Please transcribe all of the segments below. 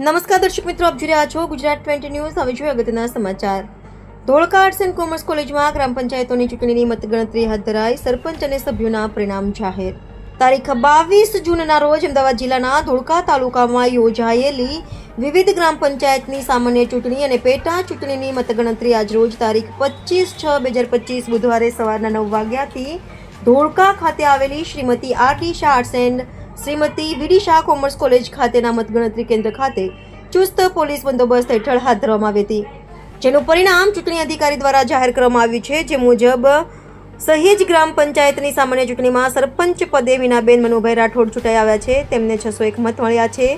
નમસ્કાર દર્શક મિત્રો, આપ જોઈ રહ્યા છો ગુજરાત 20 ન્યૂઝ. હવે જોઈએ અગત્યના સમાચાર. ધોળકા આર્ટ્સ એન્ડ કોમર્સ કોલેજમાં ગ્રામ પંચાયતોની ચૂંટણીની મતગણતરી હાથ ધરાઈ. સરપંચ અને સભ્યોના પરિણામ જાહેર. તારીખ 22 જૂનના રોજ અમદાવાદ જિલ્લાના ધોળકા તાલુકામાં યોજાયેલી વિવિધ ગ્રામ પંચાયતની સામાન્ય ચૂંટણી અને પેટા ચૂંટણીની મતગણતરી આજરોજ તારીખ 25/6/2025 બુધવારે સવારના 9 વાગ્યાથી ધોળકા ખાતે આવેલી Shrimati R D. Shah arts and Shrimati V D. Shah commerce college ખાતેના મતગણતરી કેન્દ્ર ખાતે ચુસ્ત પોલીસ બંદોબસ્ત હેઠળ હાથ ધરવામાં આવી હતી, જેનું પરિણામ ચૂંટણી અધિકારી દ્વારા જાહેર કરવામાં આવ્યું છે. જે મુજબ સહેજ ગ્રામ પંચાયતની સામાન્ય ચૂંટણીમાં સરપંચ પદે વિનાબેન મનુભાઈ રાઠોડ ચૂંટાઈ આવ્યા છે, તેમને 601 મત મળ્યા છે.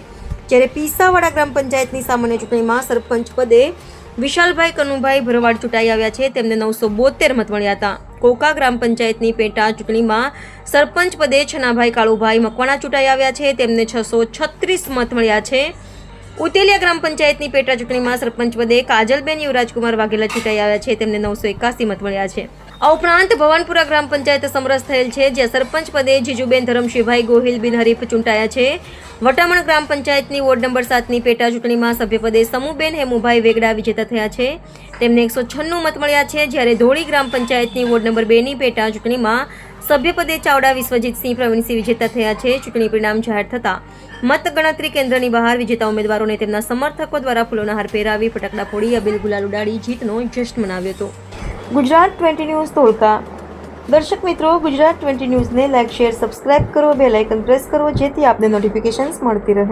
જ્યારે પીસાવાડા ગ્રામ પંચાયતની સામાન્ય ચૂંટણીમાં સરપંચ પદે વિશાલભાઈ કનુભાઈ ભરવાડ ચૂંટાઈ આવ્યા છે, તેમને 972 મત મળ્યા હતા. કોકા ગ્રામ પંચાયતની પેટા ચૂંટણીમાં સરપંચ પદે છનાભાઈ કાળુભાઈ મકવાણા ચૂંટાઈ આવ્યા છે, તેમને 636 મત મળ્યા છે. ઉતેલિયા ગ્રામ પંચાયતની પેટા ચૂંટણીમાં સરપંચ પદે કાજલબેન યુવરાજકુમાર વાઘેલા ચૂંટાઈ આવ્યા છે, તેમને 981 મત મળ્યા છે. આ ઉપરાંત ભવાનપુરા ગ્રામ પંચાયત સમરસ થયેલ છે, જ્યાં સરપંચ પદે જીજુબેન ધરમશીભાઈ ગોહિલ બિનહરીફ ચૂંટાયા છે. વટામણ ગ્રામ પંચાયતની વોર્ડ નંબર 7ની પેટા ચૂંટણીમાં સભ્યપદે સમૂહબેન હેમુભાઈ વેગડા વિજેતા થયા છે, તેમને 196 મત મળ્યા છે. જ્યારે ધોળી ગ્રામ પંચાયતની વોર્ડ નંબર 2ની પેટા ચૂંટણીમાં સભ્યપદે ચાવડા વિશ્વજીતસિંહ પ્રવીણસિંહ વિજેતા થયા છે. ચૂંટણી પરિણામ જાહેર થતાં મતગણતરી કેન્દ્રની બહાર વિજેતા ઉમેદવારોને તેમના સમર્થકો દ્વારા ફૂલોના હાર પહેરાવી ફટાકડા ફોડી અબીલ ગુલાલ ઉડાડી જીતનો જશ્ન મનાવ્યો હતો. ગુજરાત 20 ન્યૂઝ ધોળકા. દર્શક મિત્રો, ગુજરાત 20 ન્યૂઝને લાઇક, શેર, સબસ્ક્રાઇબ કરો, બેલ આઇકન પ્રેસ કરો, જેથી આપને નોટિફિકેશન્સ મળતી રહે.